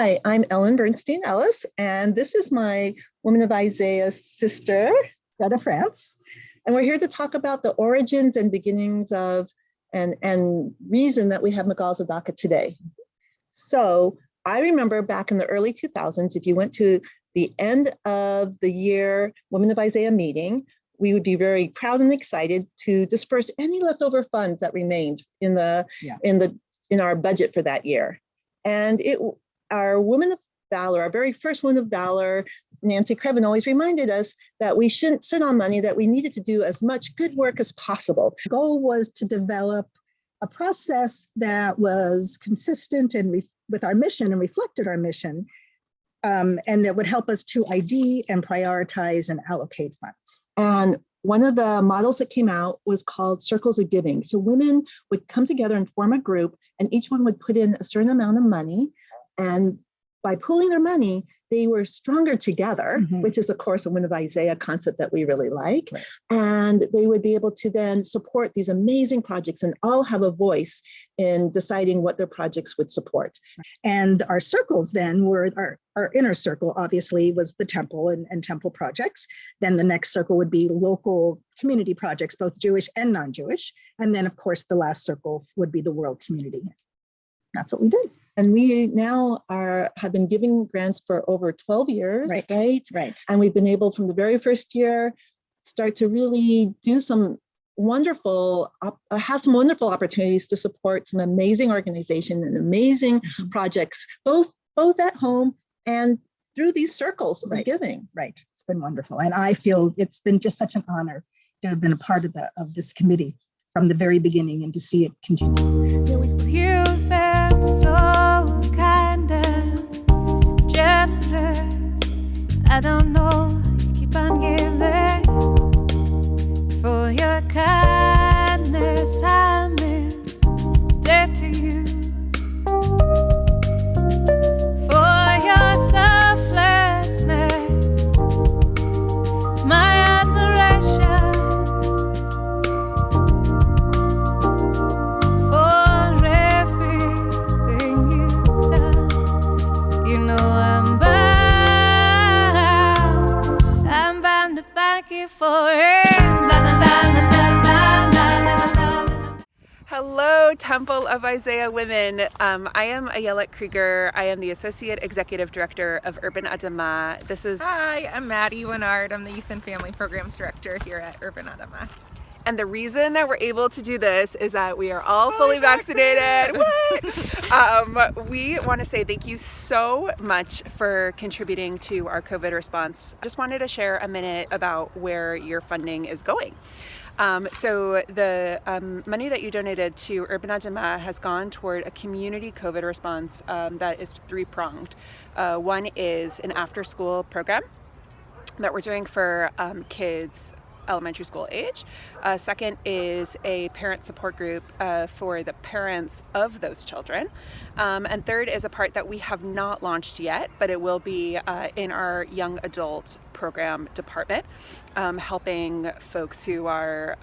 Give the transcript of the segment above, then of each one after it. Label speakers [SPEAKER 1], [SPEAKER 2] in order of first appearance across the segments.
[SPEAKER 1] Hi, I'm Ellen Bernstein Ellis, and this is my Women of Isaiah sister, Greta France. And we're here to talk about the origins and beginnings of and reason that we have Maagal Tzedakah today. So I remember back in the early 2000s, if you went to the end of the year Women of Isaiah meeting, we would be very proud and excited to disperse any leftover funds that remained in our budget for that year. And our Women of Valor, our very first Women of Valor, Nancy Krevin, always reminded us that we shouldn't sit on money, that we needed to do as much good work as possible.
[SPEAKER 2] The goal was to develop a process that was consistent and with our mission and reflected our mission, and that would help us to ID and prioritize and allocate funds.
[SPEAKER 1] And one of the models that came out was called Circles of Giving. So women would come together and form a group, and each one would put in a certain amount of money. And by pooling their money, they were stronger together, which is, of course, a Women of Isaiah concept that we really like. Right. And they would be able to then support these amazing projects and all have a voice in deciding what their projects would support.
[SPEAKER 2] And our circles then were, our inner circle, obviously, was the temple and temple projects. Then the next circle would be local community projects, both Jewish and non-Jewish. And then, of course, the last circle would be the world community. That's what we did.
[SPEAKER 1] And we now have been giving grants for over 12 years, right? And we've been able, from the very first year, start to really do some wonderful opportunities to support some amazing organizations and amazing projects, both at home and through these circles of giving.
[SPEAKER 2] Right, it's been wonderful. And I feel it's been just such an honor to have been a part of this committee from the very beginning and to see it continue.
[SPEAKER 3] You've been so kind and generous. I don't know, you keep on giving. For your kindness, I'm in debt to you. For your selflessness, my admiration. For everything you've done, you know I'm bound to thank you for it.
[SPEAKER 4] Hello, Temple of Isaiah Women. I am Ayelet Krieger. I am the Associate Executive Director of Urban Adamah.
[SPEAKER 5] Hi, I'm Maddie Winard. I'm the Youth and Family Programs Director here at Urban Adamah.
[SPEAKER 4] And the reason that we're able to do this is that we are all fully vaccinated. We want to say thank you so much for contributing to our COVID response. Just wanted to share a minute about where your funding is going. So the money that you donated to Urban Adamah has gone toward a community COVID response that is three-pronged. One is an after-school program that we're doing for kids elementary school age. Second is a parent support group for the parents of those children. And third is a part that we have not launched yet, but it will be in our young adult program department, helping folks who are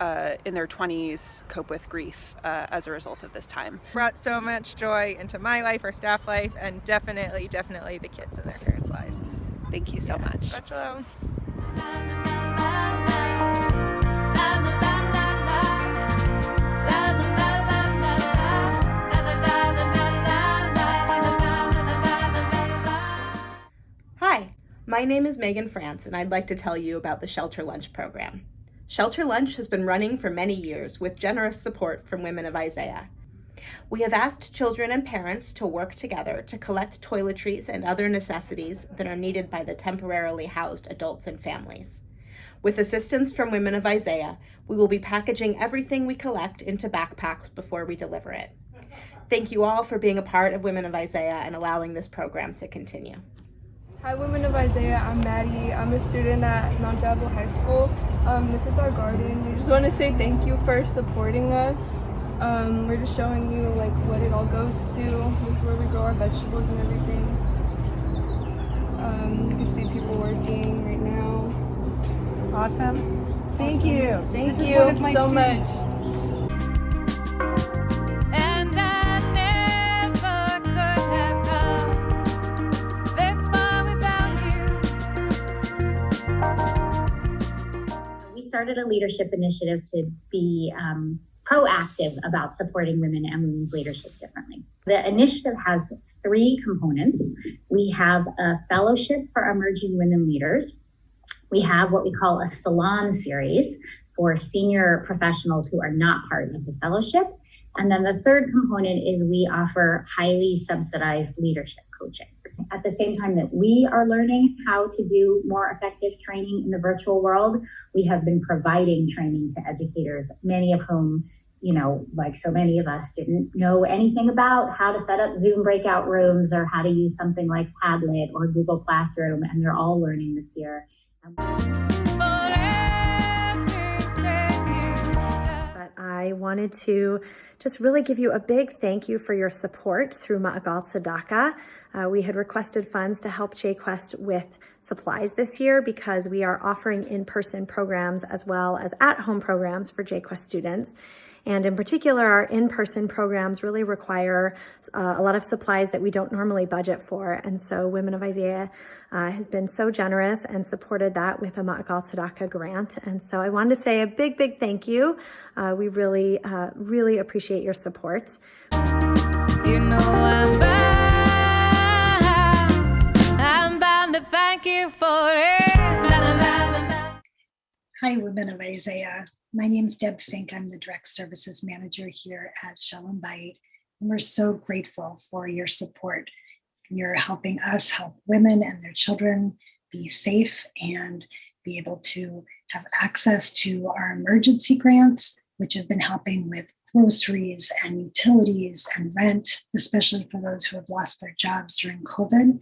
[SPEAKER 4] in their 20s cope with grief as a result of this time.
[SPEAKER 5] Brought so much joy into my life, our staff life, and definitely the kids and their parents' lives.
[SPEAKER 4] Thank you so much.
[SPEAKER 5] Shalom.
[SPEAKER 6] Hi, my name is Megan France, and I'd like to tell you about the Shelter Lunch program. Shelter Lunch has been running for many years with generous support from Women of Isaiah. We have asked children and parents to work together to collect toiletries and other necessities that are needed by the temporarily housed adults and families. With assistance from Women of Isaiah, we will be packaging everything we collect into backpacks before we deliver it. Thank you all for being a part of Women of Isaiah and allowing this program to continue.
[SPEAKER 7] Hi, Women of Isaiah. I'm Maddie. I'm a student at Mount Diablo High School. This is our garden. We just want to say thank you for supporting us. We're just showing you what it all goes to. This is where we grow our vegetables and everything. You can see people working right now.
[SPEAKER 8] Awesome. Thank you.
[SPEAKER 7] Thank
[SPEAKER 8] this
[SPEAKER 7] you
[SPEAKER 8] is one of my
[SPEAKER 7] so
[SPEAKER 8] students.
[SPEAKER 7] much.
[SPEAKER 3] And I never could have come
[SPEAKER 9] started a leadership initiative to be proactive about supporting women and women's leadership differently. The initiative has 3 components. We have a fellowship for emerging women leaders. We have what we call a salon series for senior professionals who are not part of the fellowship. And then the third component is we offer highly subsidized leadership coaching. At the same time that we are learning how to do more effective training in the virtual world, we have been providing training to educators, many of whom, like so many of us, didn't know anything about how to set up Zoom breakout rooms or how to use something like Padlet or Google Classroom, and they're all learning this year.
[SPEAKER 10] But I wanted to just really give you a big thank you for your support through Maagal Tzedakah. We had requested funds to help JQuest with supplies this year because we are offering in-person programs as well as at-home programs for JQuest students. And in particular, our in-person programs really require a lot of supplies that we don't normally budget for. And so Women of Isaiah has been so generous and supported that with a Maagal Tzedakah grant. And so I wanted to say a big, big thank you. We really, really appreciate your support.
[SPEAKER 3] You know I'm bound to thank you for it. La, la, la, la, la.
[SPEAKER 8] Hi, Women of Isaiah. My name is Deb Fink. I'm the Direct Services Manager here at Shalom Bayit. And we're so grateful for your support. You're helping us help women and their children be safe and be able to have access to our emergency grants, which have been helping with groceries and utilities and rent, especially for those who have lost their jobs during COVID,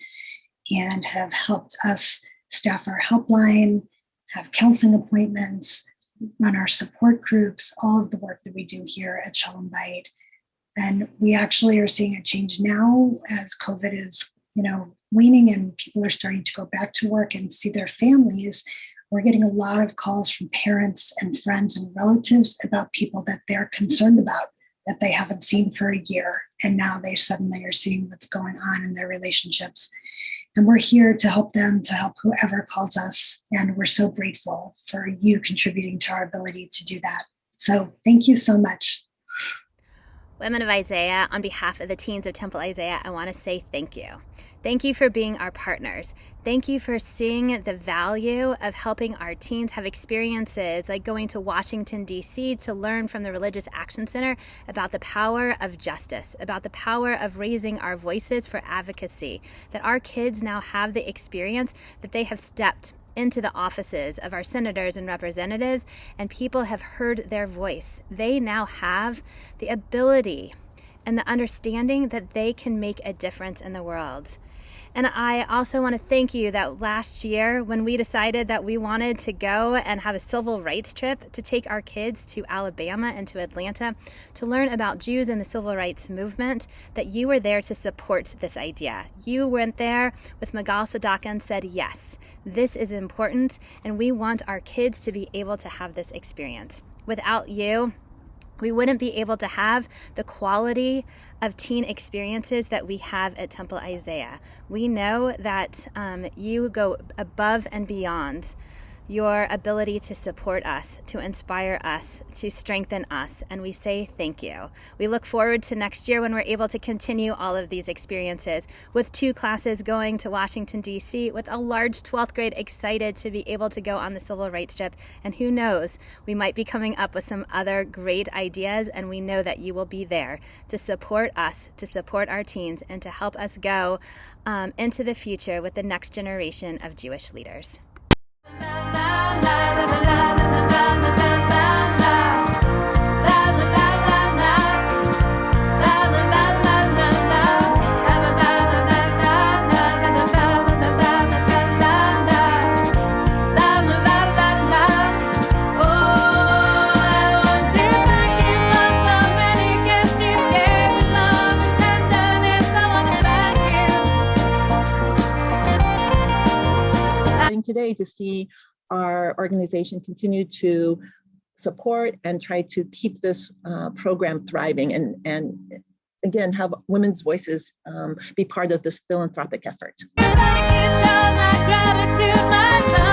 [SPEAKER 8] and have helped us staff our helpline, have counseling appointments, run our support groups, all of the work that we do here at Shalom Bayit. And we actually are seeing a change now as COVID is, waning and people are starting to go back to work and see their families. We're getting a lot of calls from parents and friends and relatives about people that they're concerned about, that they haven't seen for a year. And now they suddenly are seeing what's going on in their relationships. And we're here to help them, to help whoever calls us. And we're so grateful for you contributing to our ability to do that. So thank you so much.
[SPEAKER 11] Women of Isaiah, on behalf of the teens of Temple Isaiah, I want to say thank you. Thank you for being our partners. Thank you for seeing the value of helping our teens have experiences like going to Washington, D.C. to learn from the Religious Action Center about the power of justice, about the power of raising our voices for advocacy, that our kids now have the experience that they have stepped into the offices of our senators and representatives, and people have heard their voice. They now have the ability and the understanding that they can make a difference in the world. And I also want to thank you that last year when we decided that we wanted to go and have a civil rights trip to take our kids to Alabama and to Atlanta to learn about Jews and the civil rights movement, that you were there to support this idea. You went there with Maagal Tzedakah and said, yes, this is important and we want our kids to be able to have this experience. Without you, we wouldn't be able to have the quality of teen experiences that we have at Temple Isaiah. We know that you go above and beyond your ability to support us, to inspire us, to strengthen us, and we say thank you. We look forward to next year when we're able to continue all of these experiences with 2 classes going to Washington, D.C., with a large 12th grade excited to be able to go on the civil rights trip. And who knows, we might be coming up with some other great ideas, and we know that you will be there to support us, to support our teens, and to help us go into the future with the next generation of Jewish leaders.
[SPEAKER 1] Today to see our organization continue to support and try to keep this program thriving and again have women's voices be part of this philanthropic effort.
[SPEAKER 3] Thank you, show my gratitude, my love.